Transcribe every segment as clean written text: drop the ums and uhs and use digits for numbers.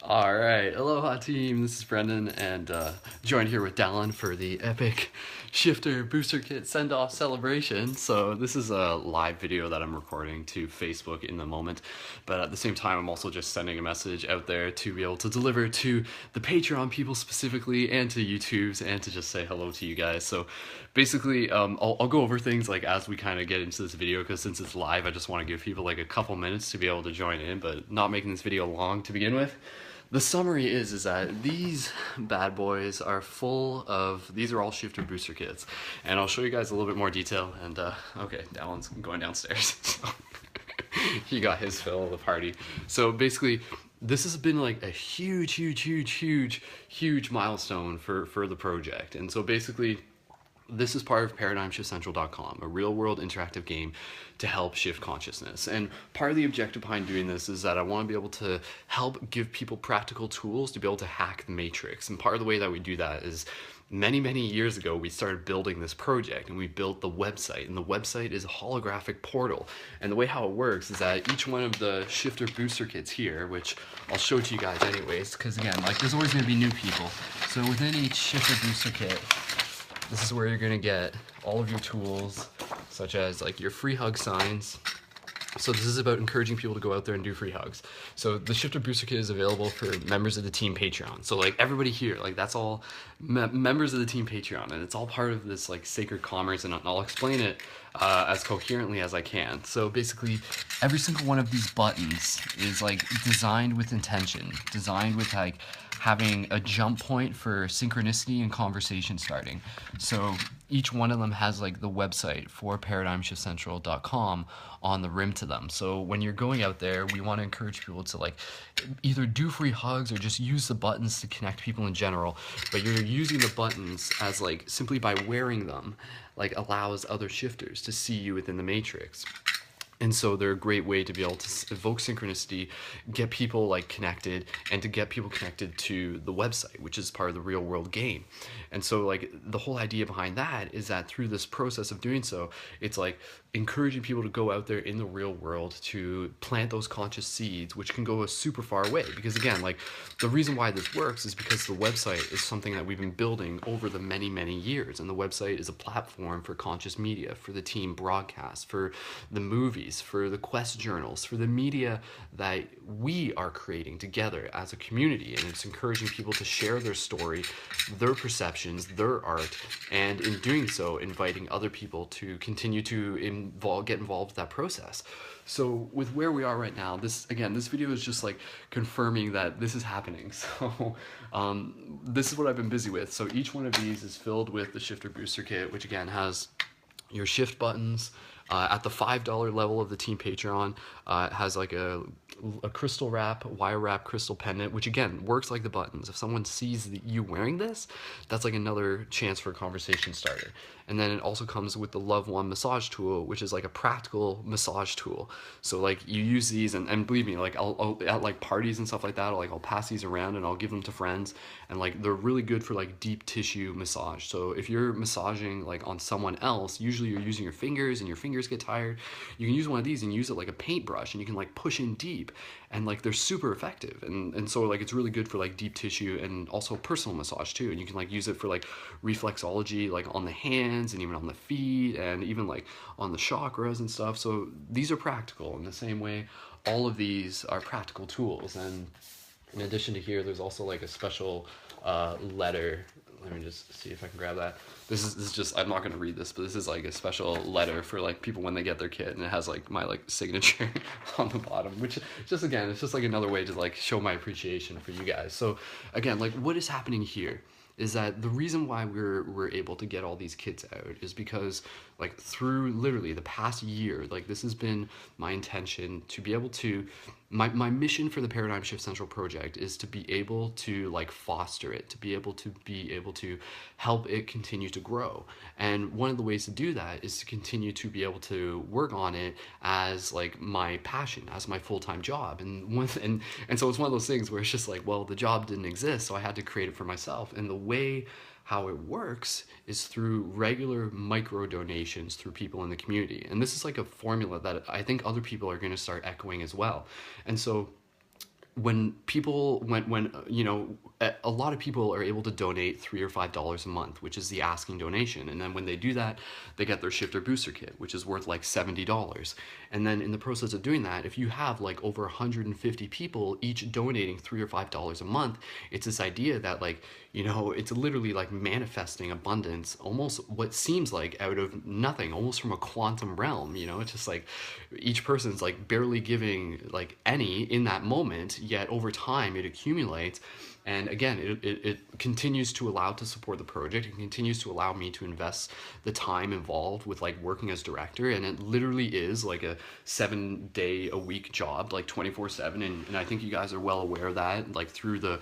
All right, aloha team. This is Brendan, and joined here with Dallin for the epic Shifter Booster Kit send-off celebration. So this is a live video that I'm recording to Facebook in the moment, but at the same time, I'm also just sending a message out there to be able to deliver to the Patreon people specifically, and to YouTube's, and to just say hello to you guys. So basically, I'll go over things like as we kind of get into this video, because since it's live, I just want to give people like a couple minutes to be able to join in, but not making this video long to begin with. The summary is that these bad boys are full of, these are all Shifter Booster Kits, and I'll show you guys a little bit more detail, and okay, Dallin's going downstairs, so he got his fill of the party. So basically, this has been like a huge milestone for the project, and so basically, this is part of ParadigmShiftCentral.com, a real-world interactive game to help shift consciousness. And part of the objective behind doing this is that I want to be able to help give people practical tools to be able to hack the Matrix. And part of the way that we do that is many years ago, we started building this project, and we built the website. And the website is a holographic portal. And the way how it works is that each one of the Shifter Booster Kits here, which I'll show to you guys anyways, because again, like there's always going to be new people. So within each Shifter Booster Kit, this is where you're gonna get all of your tools, such as like your free hug signs. So this is about encouraging people to go out there and do free hugs. So the Shifter Booster Kit is available for members of the team Patreon. So like everybody here, like that's all members of the team Patreon, and it's all part of this like sacred commerce, and I'll explain it as coherently as I can. So basically, every single one of these buttons is like designed with intention, designed with like having a jump point for synchronicity and conversation starting. So each one of them has like the website for ParadigmShiftCentral.com on the rim to them. So when you're going out there, we want to encourage people to like either do free hugs or just use the buttons to connect people in general. But you're using the buttons as like simply by wearing them, like allows other shifters to see you within the Matrix. And so they're a great way to be able to evoke synchronicity, get people like connected, and to get people connected to the website, which is part of the real world game. And so like the whole idea behind that is that through this process of doing so, it's like encouraging people to go out there in the real world to plant those conscious seeds, which can go a super far away. Because again, like the reason why this works is because the website is something that we've been building over the many years. And the website is a platform for conscious media, for the team broadcast, for the movies, for the quest journals, for the media that we are creating together as a community. And it's encouraging people to share their story, their perceptions, their art, and in doing so, inviting other people to continue to get involved with that process. So with where we are right now, this video is just like confirming that this is happening. So this is what I've been busy with. So each one of these is filled with the Shifter Booster Kit, which again has your shift buttons. At the $5 level of the team Patreon, it has like a crystal wrap, wire wrap crystal pendant, which again works like the buttons. If someone sees you wearing this, that's like another chance for a conversation starter. And then it also comes with the Love One massage tool, which is like a practical massage tool. So like you use these, and believe me, like I'll at like parties and stuff like that, I'll pass these around and I'll give them to friends, and like they're really good for like deep tissue massage. So if you're massaging like on someone else, usually you're using your fingers and your fingers get tired. You can use one of these and use it like a paintbrush, and you can like push in deep, and like they're super effective. And so like it's really good for like deep tissue and also personal massage too. And you can like use it for like reflexology, like on the hands and even on the feet and even like on the chakras and stuff. So these are practical in the same way all of these are practical tools. And in addition to here, there's also like a special letter. Let me just see if I can grab that. This is just, I'm not going to read this, but this is like a special letter for like people when they get their kit, and it has like my like signature on the bottom, which just again, it's just like another way to like show my appreciation for you guys. So again, like what is happening here is that the reason why we're able to get all these kits out is because like through literally the past year, like this has been my intention to be able to, my mission for the Paradigm Shift Central project is to be able to like foster it, to be able to help it continue to grow. And one of the ways to do that is to continue to be able to work on it as like my passion, as my full-time job. And so it's one of those things where it's just like, well, the job didn't exist, so I had to create it for myself. And the way how it works is through regular micro donations through people in the community. And this is like a formula that I think other people are going to start echoing as well. And so when people when you know, a lot of people are able to donate $3 or $5 a month, which is the asking donation, and then when they do that, they get their shifter booster kit, which is worth like $70. And then in the process of doing that, if you have like over 150 people each donating $3 or $5 a month, it's this idea that, like, you know, it's literally like manifesting abundance, almost what seems like out of nothing, almost from a quantum realm. You know, it's just like each person's like barely giving like any in that moment, yet over time it accumulates. And again, it continues to allow to support the project. It continues to allow me to invest the time involved with like working as director. And it literally is like a 7-day-a-week job, like 24/7. And I think you guys are well aware of that, like through the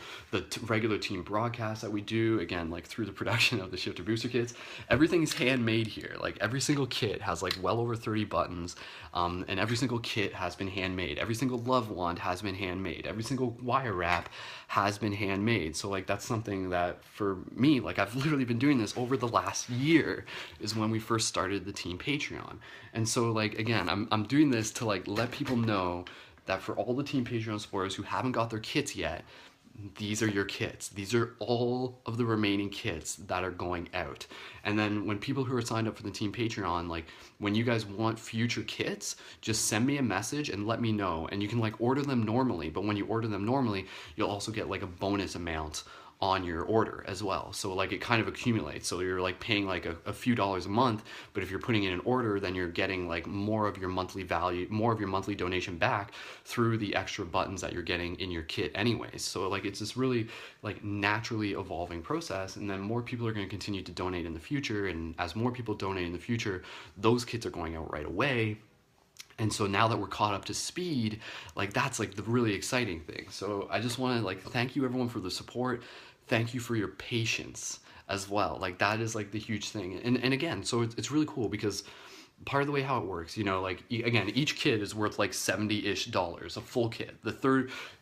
regular team broadcasts that we do, again, like through the production of the Shifter Booster Kits. Everything's handmade here. Like every single kit has like well over 30 buttons, and every single kit has been handmade. Every single love wand has been handmade. Every single wire wrap has been handmade. So like that's something that for me, like I've literally been doing this over the last year, is when we first started the team Patreon. And so like again, I'm doing this to like let people know that for all the team Patreon supporters who haven't got their kits yet, these are your kits. These are all of the remaining kits that are going out. And then when people who are signed up for the team Patreon, like when you guys want future kits, just send me a message and let me know. And you can like order them normally, but when you order them normally, you'll also get like a bonus amount on your order as well. So like it kind of accumulates. So you're like paying like a few dollars a month, but if you're putting in an order, then you're getting like more of your monthly value, more of your monthly donation back through the extra buttons that you're getting in your kit anyways. So like it's this really like naturally evolving process, and then more people are going to continue to donate in the future, and as more people donate in the future, those kits are going out right away. And so now that we're caught up to speed, like that's like the really exciting thing. So I just want to like thank you everyone for the support. Thank you for your patience as well. Like that is like the huge thing. And again, so it's really cool because part of the way how it works, you know, like again, each kit is worth like $70-ish, a full kit.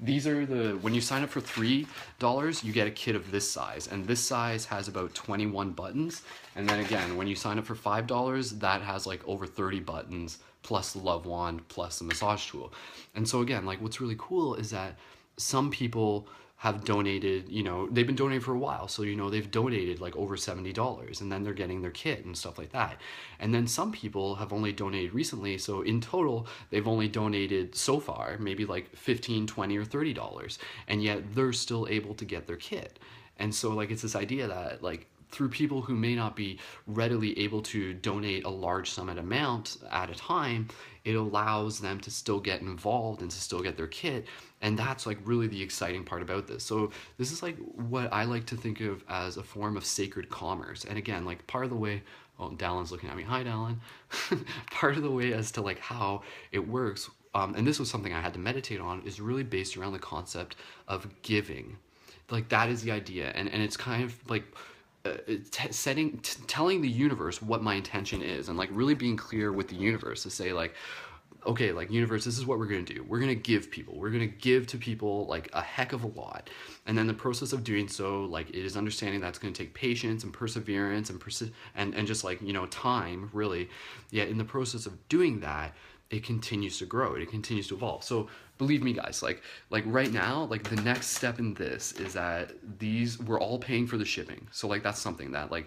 These are when you sign up for $3, you get a kit of this size, and this size has about 21 buttons. And then again, when you sign up for $5, that has like over 30 buttons, plus the love wand, plus the massage tool. And so again, like what's really cool is that some people have donated, you know, they've been donating for a while. So, you know, they've donated like over $70, and then they're getting their kit and stuff like that. And then some people have only donated recently. So in total, they've only donated so far, maybe like $15, $20, or $30. And yet they're still able to get their kit. And so like, it's this idea that like, through people who may not be readily able to donate a large sum at amount at a time, it allows them to still get involved and to still get their kit. And that's like really the exciting part about this. So this is like what I like to think of as a form of sacred commerce. And again, like part of the way, oh, Dallin's looking at me. Hi, Dallin. Part of the way as to like how it works, and this was something I had to meditate on, is really based around the concept of giving. Like that is the idea. And it's kind of like, telling the universe what my intention is, and like really being clear with the universe to say like, okay, like universe, this is what we're going to do. We're going to give people, we're going to give to people like a heck of a lot. And then the process of doing so, like it is understanding that's going to take patience and perseverance and just like, you know, time really. Yet in the process of doing that, it continues to grow, it continues to evolve. So believe me guys, like right now, like the next step in this is that we're all paying for the shipping. So like that's something that like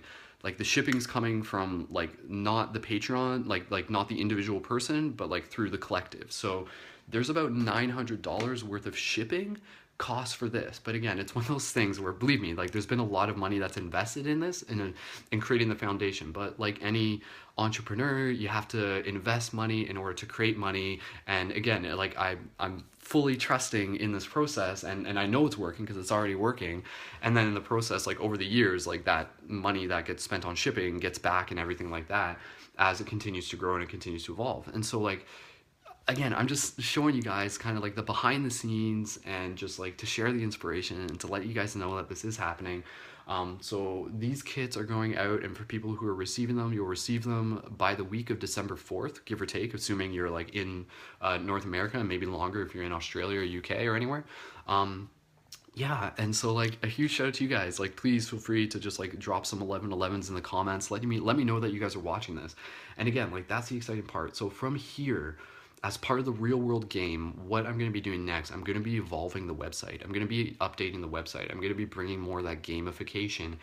the shipping's coming from like not the Patreon, like not the individual person, but like through the collective. So there's about $900 worth of shipping cost for this. But again, it's one of those things where, believe me, like there's been a lot of money that's invested in this and in creating the foundation. But like any entrepreneur, you have to invest money in order to create money. And again, like I'm fully trusting in this process, and I know it's working because it's already working. And then in the process, like over the years, like that money that gets spent on shipping gets back and everything like that as it continues to grow and it continues to evolve. And so like, again, I'm just showing you guys kind of like the behind the scenes, and just like to share the inspiration and to let you guys know that this is happening. So these kits are going out, and for people who are receiving them, you'll receive them by the week of December 4th, give or take, assuming you're like in North America, and maybe longer if you're in Australia or UK or anywhere. Yeah, and so like a huge shout out to you guys. Like please feel free to just like drop some 1111s in the comments. Let me know that you guys are watching this. And again, like that's the exciting part. So from here, as part of the real world game, what I'm going to be doing next, I'm going to be evolving the website. I'm going to be updating the website. I'm going to be bringing more of that gamification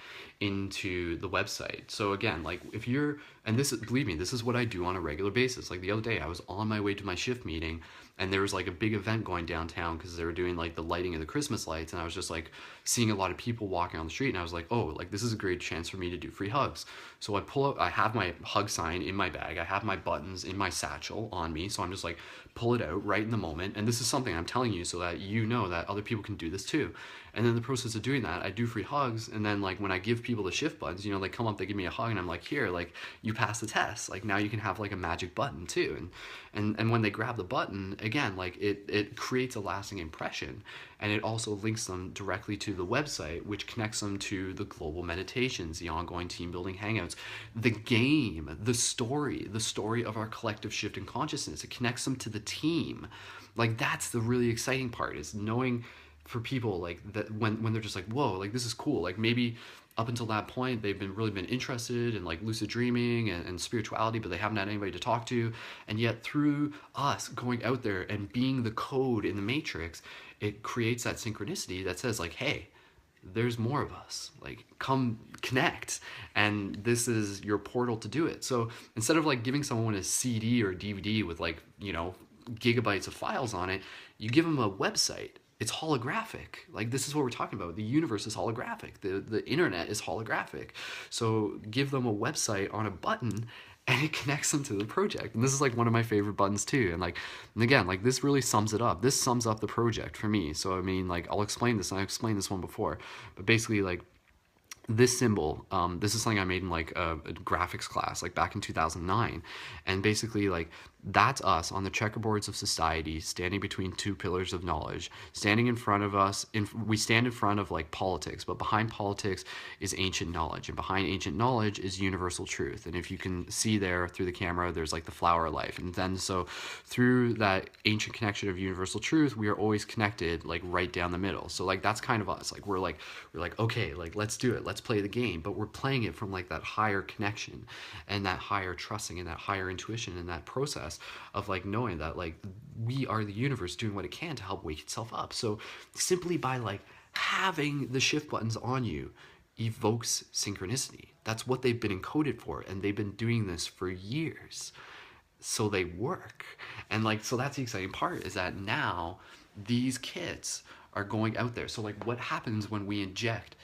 into the website. So again, like if you're, and this, believe me, this is what I do on a regular basis. Like the other day I was on my way to my shift meeting and there was like a big event going downtown because they were doing like the lighting of the Christmas lights, and I was just like seeing a lot of people walking on the street, and I was like, oh, like this is a great chance for me to do free hugs. So I pull up, I have my hug sign in my bag, I have my buttons in my satchel on me, so I'm just like pull it out right in the moment, and this is something I'm telling you so that you know that other people can do this too. And then the process of doing that, I do free hugs, and then like when I give people the shift buttons, you know, they come up, they give me a hug, and I'm like, here, like you passed the test, like now you can have like a magic button too. And when they grab the button, again, like it creates a lasting impression, and it also links them directly to the website, which connects them to the global meditations, the ongoing team building hangouts, the game, the story of our collective shift in consciousness. It connects them to the team. Like that's the really exciting part, is knowing for people like that when they're just like, whoa, like this is cool. Like maybe up until that point they've really been interested in like lucid dreaming and spirituality, but they haven't had anybody to talk to, and yet through us going out there and being the code in the matrix, it creates that synchronicity that says like, hey, there's more of us, like come connect, and this is your portal to do it. So instead of like giving someone a CD or a DVD with like, you know, gigabytes of files on it, you give them a website. It's holographic. Like this is what we're talking about. The universe is holographic. The internet is holographic. So give them a website on a button and it connects them to the project. And this is like one of my favorite buttons too. And again, like this really sums it up. This sums up the project for me. So I mean, like I'll explain this, and I've explained this one before, but basically like this symbol, this is something I made in like a graphics class like back in 2009, and basically like that's us on the checkerboards of society, standing between two pillars of knowledge, standing in front of us. We stand in front of like politics, but behind politics is ancient knowledge, and behind ancient knowledge is universal truth. And if you can see there through the camera, there's like the flower of life, and then so through that ancient connection of universal truth, we are always connected like right down the middle. So like that's kind of us. Like we're like okay, like let's do it, let's play the game, but we're playing it from like that higher connection and that higher trusting and that higher intuition and that process of like knowing that like we are the universe doing what it can to help wake itself up. So simply by like having the shift buttons on you evokes synchronicity. That's what they've been encoded for, and they've been doing this for years, so they work. And like, so that's the exciting part, is that now these kits are going out there. So like what happens when we inject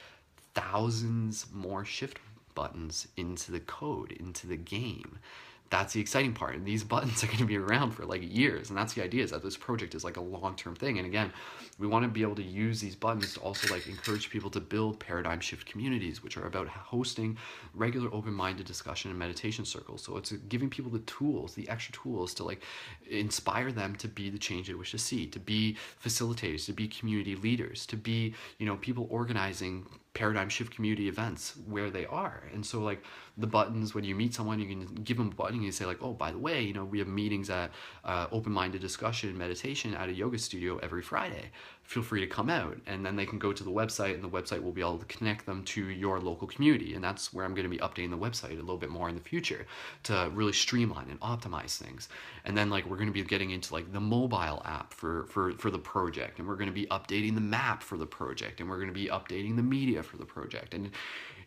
thousands more shift buttons into the code, into the game? That's the exciting part. And these buttons are going to be around for like years. And that's the idea, is that this project is like a long-term thing. And again, we want to be able to use these buttons to also like encourage people to build paradigm shift communities, which are about hosting regular open-minded discussion and meditation circles. So it's giving people the tools, the extra tools to like inspire them to be the change they wish to see, to be facilitators, to be community leaders, to be, you know, people organizing paradigm shift community events where they are. And so like the buttons, when you meet someone, you can give them a button and you say like, oh, by the way, you know, we have meetings at open-minded discussion and meditation at a yoga studio every Friday. Feel free to come out. And then they can go to the website, and the website will be able to connect them to your local community. And that's where I'm going to be updating the website a little bit more in the future to really streamline and optimize things. And then like we're going to be getting into like the mobile app for the project, and we're going to be updating the map for the project, and we're going to be updating the media for the project. And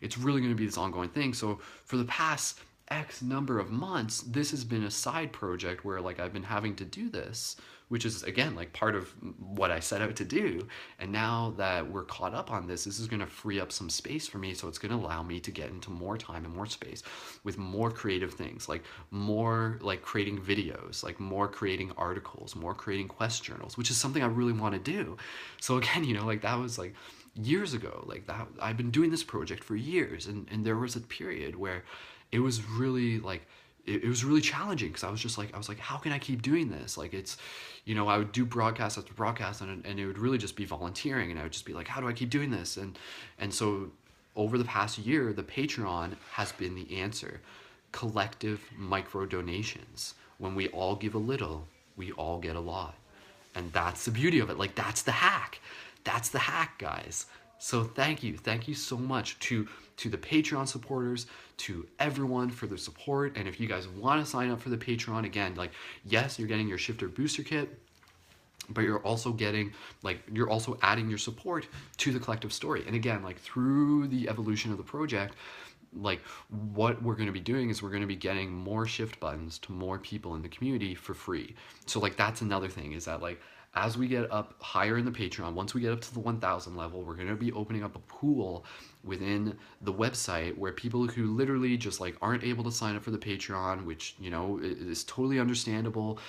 it's really going to be this ongoing thing. So for the past X number of months, this has been a side project where like I've been having to do this, which is again like part of what I set out to do. And now that we're caught up on this is going to free up some space for me. So it's going to allow me to get into more time and more space with more creative things, like more like creating videos, like more creating articles, more creating quest journals, which is something I really want to do. So again, you know, like that was like years ago, like that I've been doing this project for years, and there was a period where it was really like it was really challenging, because I was like, how can I keep doing this? Like it's, you know, I would do broadcast after broadcast, and it would really just be volunteering, and I would just be like, how do I keep doing this? And so over the past year, the Patreon has been the answer. Collective micro donations. When we all give a little, we all get a lot. And that's the beauty of it. Like that's the hack. That's the hack, guys. So thank you so much to the Patreon supporters, to everyone for their support. And if you guys want to sign up for the Patreon, again, like, yes, you're getting your Shifter Booster Kit, but you're also getting, like, you're also adding your support to the collective story. And again, like, through the evolution of the project, like, what we're going to be doing is we're going to be getting more shift buttons to more people in the community for free. So, like, that's another thing, is that, like, as we get up higher in the Patreon, once we get up to the 1,000 level, we're going to be opening up a pool within the website where people who literally just, like, aren't able to sign up for the Patreon, which, you know, is totally understandable,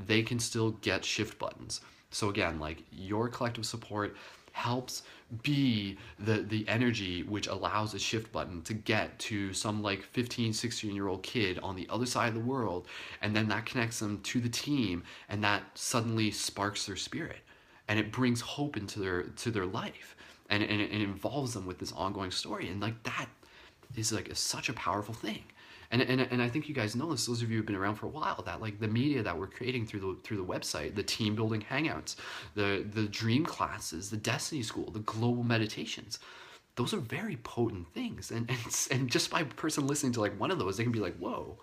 they can still get shift buttons. So again, like, your collective support helps be the energy which allows a shift button to get to some, like, 15, 16-year-old kid on the other side of the world, and then that connects them to the team, and that suddenly sparks their spirit, and it brings hope into their life, and it involves them with this ongoing story. And, like, that is, like, such a powerful thing. And I think you guys know this, those of you who've been around for a while, that, like, the media that we're creating through the website, the team building hangouts, the dream classes, the destiny school, the global meditations, those are very potent things. And just by a person listening to, like, one of those, they can be like, whoa,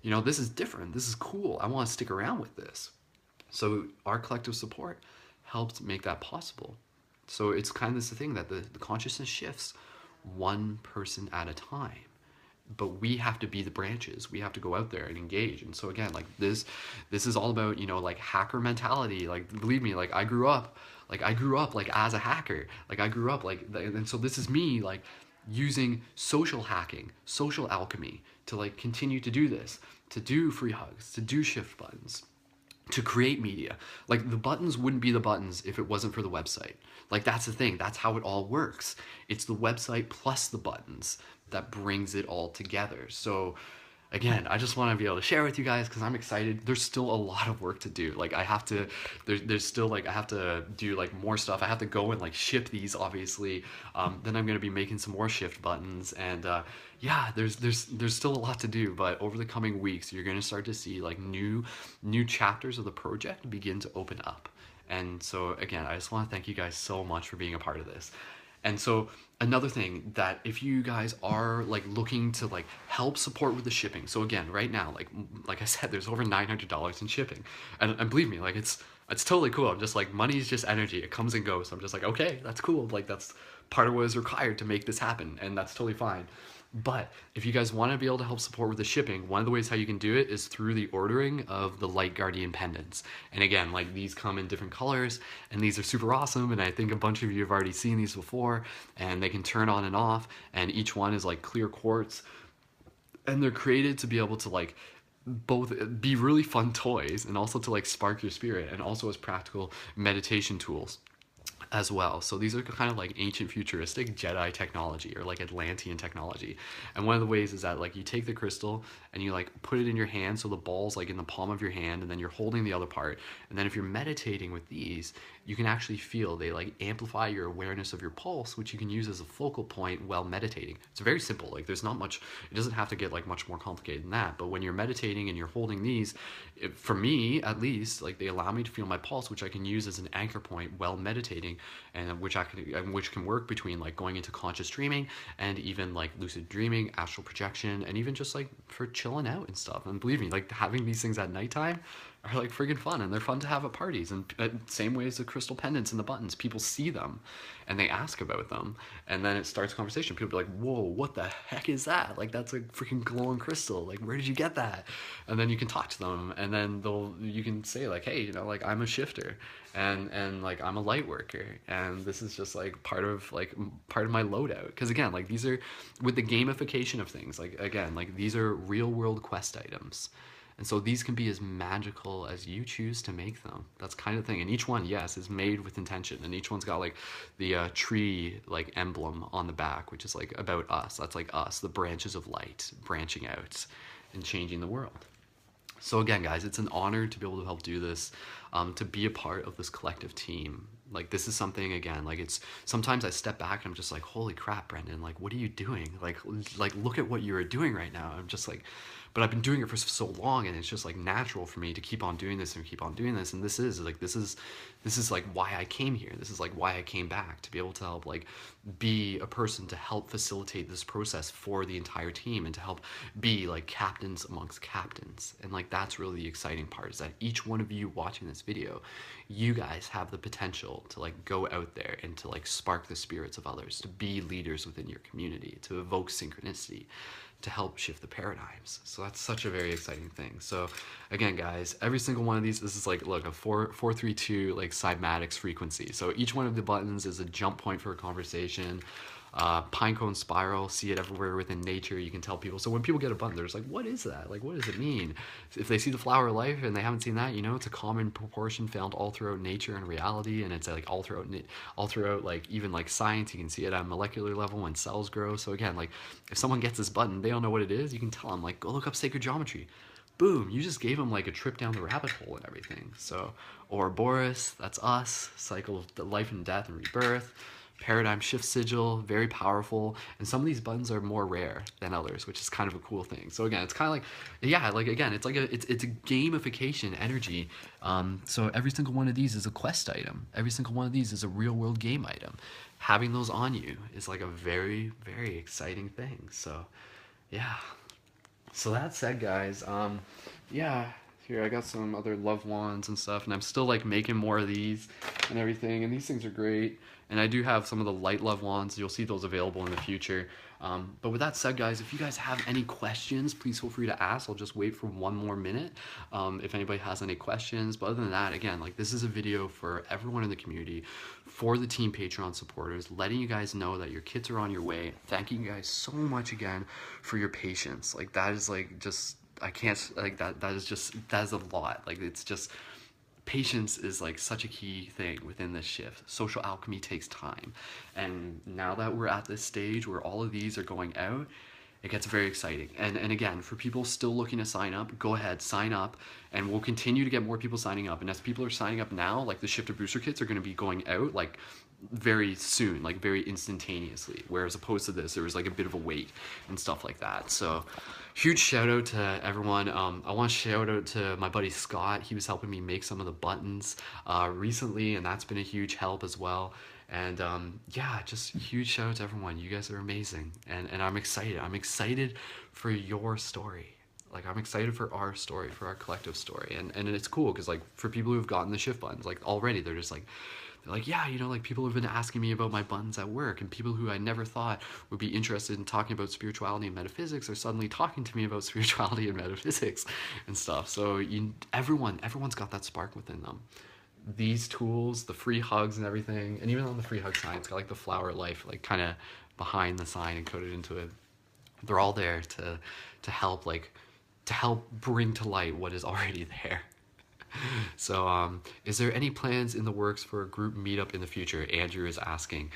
you know, this is different, this is cool, I want to stick around with this. So our collective support helps make that possible. So it's kind of this thing that the consciousness shifts one person at a time, but we have to be the branches. We have to go out there and engage. And so again, like, this is all about, you know, like, hacker mentality. Like, believe me, like, I grew up like as a hacker. Like, I grew up like, and so this is me, like, using social hacking, social alchemy to, like, continue to do this, to do free hugs, to do shift buttons, to create media. Like, the buttons wouldn't be the buttons if it wasn't for the website. Like, that's the thing, that's how it all works. It's the website plus the buttons that brings it all together. So again, I just want to be able to share with you guys because I'm excited. There's still a lot of work to do. Like, I have to, there's still, like, I have to do, like, more stuff. I have to go and, like, ship these, obviously. Then I'm going to be making some more shift buttons, and yeah, there's still a lot to do. But over the coming weeks, you're going to start to see, like, new chapters of the project begin to open up. And so again, I just want to thank you guys so much for being a part of this. And so another thing, that if you guys are, like, looking to, like, help support with the shipping, so again, right now, like I said, there's over $900 in shipping, and believe me, like, it's totally cool. I'm just like, money is just energy, it comes and goes. So I'm just like, okay, that's cool, like, that's part of what is required to make this happen, and that's totally fine. But if you guys want to be able to help support with the shipping, one of the ways how you can do it is through the ordering of the Light Guardian pendants. And again, like, these come in different colors, and these are super awesome, and I think a bunch of you have already seen these before, and they can turn on and off, and each one is, like, clear quartz, and they're created to be able to, like, both be really fun toys and also to, like, spark your spirit, and also as practical meditation tools as well. So these are kind of like ancient futuristic Jedi technology, or, like, Atlantean technology. And one of the ways is that, like, you take the crystal and you, like, put it in your hand, so the ball's, like, in the palm of your hand, and then you're holding the other part. And then if you're meditating with these, you can actually feel they, like, amplify your awareness of your pulse, which you can use as a focal point while meditating. It's very simple. Like, there's not much, it doesn't have to get, like, much more complicated than that. But when you're meditating and you're holding these, for me at least, like, they allow me to feel my pulse, which I can use as an anchor point while meditating, and which can work between, like, going into conscious dreaming, and even, like, lucid dreaming, astral projection, and even just, like, for chilling out and stuff. And believe me, like, having these things at nighttime are, like, friggin' fun, and they're fun to have at parties. And same way as the crystal pendants and the buttons, people see them and they ask about them, and then it starts a conversation. People be like, whoa, what the heck is that? Like, that's a freaking glowing crystal, like, where did you get that? And then you can talk to them, and then you can say, like, hey, you know, like, I'm a shifter, and like, I'm a light worker, and this is just, like, part of my loadout. Because again, like, these are, with the gamification of things, like, again, like, these are real world quest items. And so these can be as magical as you choose to make them. That's kind of the thing. And each one, yes, is made with intention. And each one's got, like, the tree, like, emblem on the back, which is, like, about us. That's, like, us, the branches of light, branching out and changing the world. So again, guys, it's an honor to be able to help do this, to be a part of this collective team. Like, this is something, again, like, it's, sometimes I step back and I'm just like, holy crap, Brendan, like, what are you doing? Like, look at what you're doing right now. I'm just like, but I've been doing it for so long, and it's just like natural for me to keep on doing this and keep on doing this. And this is like why I came here. This is like why I came back, to be able to help like be a person to help facilitate this process for the entire team, and to help be like captains amongst captains. And like that's really the exciting part, is that each one of you watching this video, you guys have the potential to like go out there and to like spark the spirits of others, to be leaders within your community, to evoke synchronicity, to help shift the paradigms. So that's such a very exciting thing. So again, guys, every single one of these, this is like, look, a 432 like cymatics frequency. So each one of the buttons is a jump point for a conversation. Pinecone spiral, see it everywhere within nature. You can tell people. So when people get a button, they're just like, what is that? Like, what does it mean? If they see the flower of life and they haven't seen that, you know, it's a common proportion found all throughout nature and reality, and it's like all throughout like even like science. You can see it at a molecular level when cells grow. So again, like if someone gets this button, they don't know what it is, you can tell them like, go look up sacred geometry. Boom, you just gave them like a trip down the rabbit hole and everything. So Ouroboros, that's us, cycle of life and death and rebirth. Paradigm shift sigil, very powerful, and some of these buttons are more rare than others, which is kind of a cool thing. So again, it's kind of like, yeah, like again, it's like it's a gamification energy. So every single one of these is a quest item. Every single one of these is a real world game item. Having those on you is like a very, very exciting thing. So yeah. So that said, guys, yeah, here I got some other love wands and stuff, and I'm still like making more of these and everything, and these things are great. And I do have some of the light love wands. You'll see those available in the future. But with that said, guys, if you guys have any questions, please feel free to ask. I'll just wait for one more minute if anybody has any questions. But other than that, again, like this is a video for everyone in the community, for the Team Patreon supporters, letting you guys know that your kits are on your way. Thanking you guys so much again for your patience. Like that is like just, I can't, like that is a lot. Like it's just, patience is like such a key thing within this shift. Social alchemy takes time, and now that we're at this stage where all of these are going out, it gets very exciting. And again, for people still looking to sign up, go ahead, sign up, and we'll continue to get more people signing up. And as people are signing up now, like the shifter booster kits are going to be going out like very soon, like very instantaneously, whereas opposed to this, there was like a bit of a wait and stuff like that. So huge shout out to everyone. I want to shout out to my buddy Scott. He was helping me make some of the buttons recently, and that's been a huge help as well. And yeah, just huge shout out to everyone. You guys are amazing, and I'm excited. I'm excited for your story. Like I'm excited for our story, for our collective story. And it's cool because like for people who've gotten the shift buttons, like already they're just like, yeah, you know, like people have been asking me about my buttons at work, and people who I never thought would be interested in talking about spirituality and metaphysics are suddenly talking to me about spirituality and metaphysics and stuff. So everyone's got that spark within them. These tools, the free hugs and everything, and even on the free hug sign, it's got like the flower of life, like kind of behind the sign and coded into it. They're all there to help, like, to help bring to light what is already there. So, is there any plans in the works for a group meetup in the future? Andrew is asking.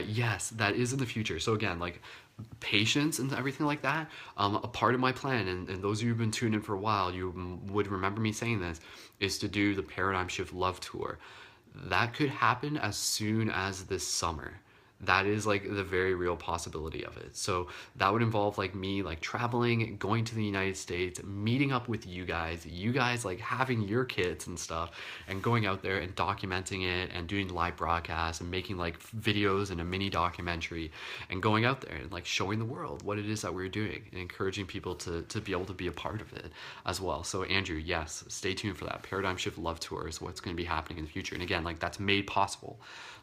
Yes, that is in the future. So again, like patience and everything like that, a part of my plan, and those of you who've been tuned in for a while, you would remember me saying this, is to do the Paradigm Shift Love Tour. That could happen as soon as this summer. That is like the very real possibility of it. So that would involve like me like traveling, going to the United States, meeting up with you guys like having your kits and stuff, and going out there and documenting it and doing live broadcasts and making like videos and a mini documentary, and going out there and like showing the world what it is that we're doing and encouraging people to be able to be a part of it as well. So Andrew, yes, stay tuned for that. Paradigm Shift Love Tour is what's going to be happening in the future. And again, like that's made possible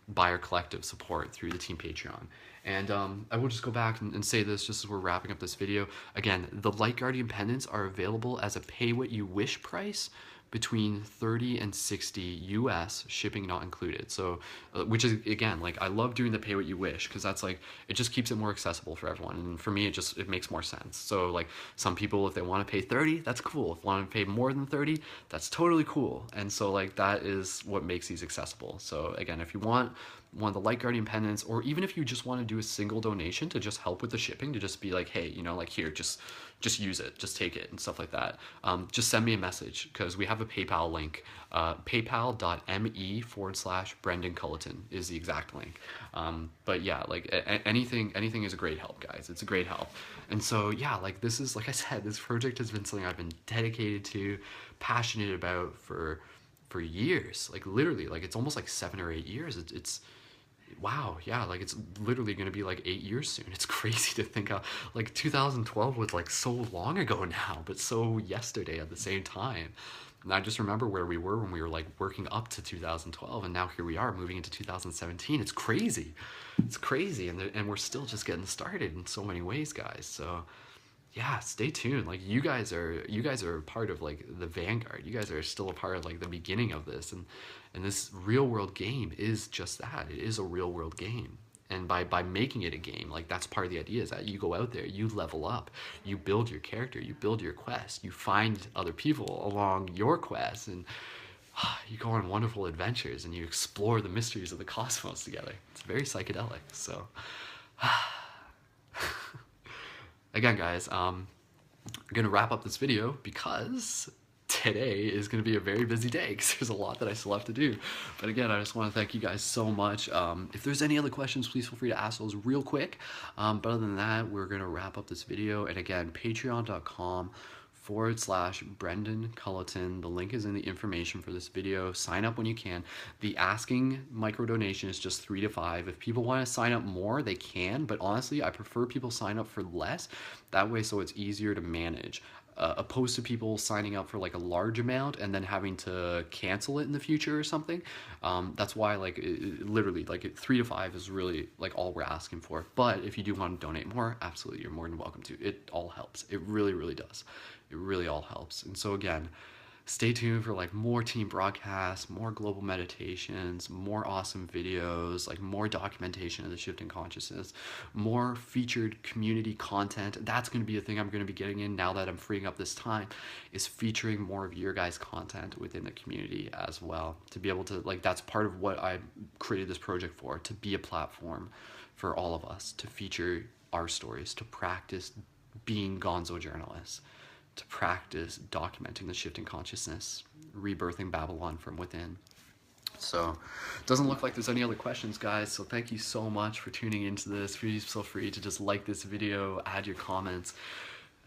by our collective support through the Team Patreon. And I will just go back and say this just as we're wrapping up this video. Again, the Light Guardian pendants are available as a pay what you wish price between 30 and 60 US, shipping not included. So which is, again, like I love doing the pay what you wish, because that's like, it just keeps it more accessible for everyone. And for me, it makes more sense. So like some people, if they want to pay 30, that's cool. If they want to pay more than 30, that's totally cool. And so like that is what makes these accessible. So again, if you want one of the Light Guardian pendants, or even if you just want to do a single donation to just help with the shipping, to just be like, hey, you know, like here, just use it, just take it and stuff like that, just send me a message, because we have have a PayPal link. PayPal.me/Brendan Culleton is the exact link. But yeah, like anything is a great help, guys. It's a great help. And so yeah, like this is, like I said, this project has been something I've been dedicated to, passionate about for years. Like literally, like it's almost like 7 or 8 years. It's wow, yeah, like it's literally gonna be like 8 years soon. It's crazy to think how like 2012 was like so long ago now, but so yesterday at the same time. And I just remember where we were when we were like working up to 2012, and now here we are moving into 2017. It's crazy. It's crazy, and we're still just getting started in so many ways, guys. So yeah, stay tuned. Like you guys are a part of like the vanguard. You guys are still a part of like the beginning of this, and this real world game is just that. It is a real world game. And by making it a game, like that's part of the idea, is that you go out there, you level up, you build your character, you build your quest, you find other people along your quest, and you go on wonderful adventures, and you explore the mysteries of the cosmos together. It's very psychedelic. So again, guys, I'm gonna wrap up this video because today is going to be a very busy day because there's a lot that I still have to do. But again, I just want to thank you guys so much. If there's any other questions, please feel free to ask those real quick. But other than that, we're going to wrap up this video. And again, patreon.com/Brendan Culleton. The link is in the information for this video. Sign up when you can. The asking micro donation is just $3 to $5. If people want to sign up more, they can. But honestly, I prefer people sign up for less. That way, so it's easier to manage. Opposed to people signing up for like a large amount and then having to cancel it in the future or something. That's why like literally like $3 to $5 is really like all we're asking for. But if you do want to donate more, absolutely, you're more than welcome to. It all helps. It really, really does. It really all helps. And so again, stay tuned for like more team broadcasts, more global meditations, more awesome videos, like more documentation of the shift in consciousness, more featured community content. That's going to be a thing I'm going to be getting in now that I'm freeing up this time, is featuring more of your guys' content within the community as well, to be able to, like, that's part of what I created this project for, to be a platform for all of us, to feature our stories, to practice being gonzo journalists, to practice documenting the shift in consciousness, rebirthing Babylon from within. So it doesn't look like there's any other questions, guys. So thank you so much for tuning into this. Please feel free to just like this video, add your comments,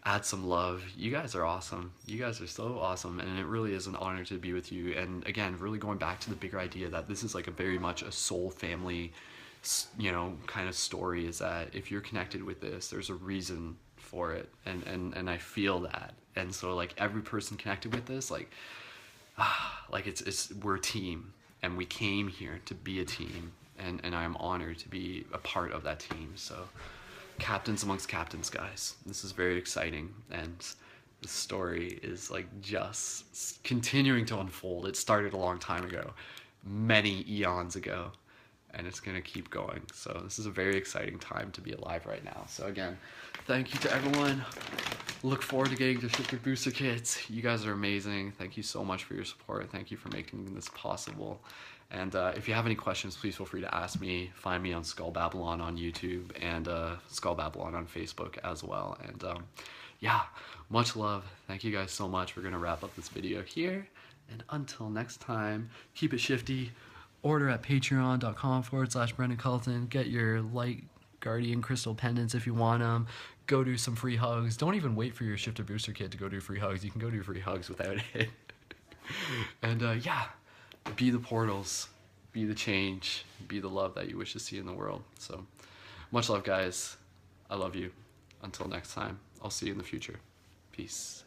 add some love. You guys are awesome. You guys are so awesome. And it really is an honor to be with you. And again, really going back to the bigger idea that this is like a very much a soul family, you know, kind of story, is that if you're connected with this, there's a reason for it, and I feel that. And so like every person connected with this, like it's we're a team, and we came here to be a team, and I'm honored to be a part of that team. So captains amongst captains, guys, this is very exciting, and the story is like just continuing to unfold. It started a long time ago, many eons ago, and it's gonna keep going. So this is a very exciting time to be alive right now. So again, thank you to everyone. Look forward to getting the Shifter Booster Kits. You guys are amazing. Thank you so much for your support. Thank you for making this possible. And if you have any questions, please feel free to ask me. Find me on Skull Babylon on YouTube, and Skull Babylon on Facebook as well. And yeah, much love. Thank you guys so much. We're gonna wrap up this video here. And until next time, keep it shifty. Order at patreon.com/Brendan Culleton. Get your light guardian crystal pendants if you want them. Go do some free hugs. Don't even wait for your Shifter Booster Kit to go do free hugs. You can go do free hugs without it. And yeah, be the portals, be the change, be the love that you wish to see in the world. So much love, guys. I love you. Until next time, I'll see you in the future. Peace.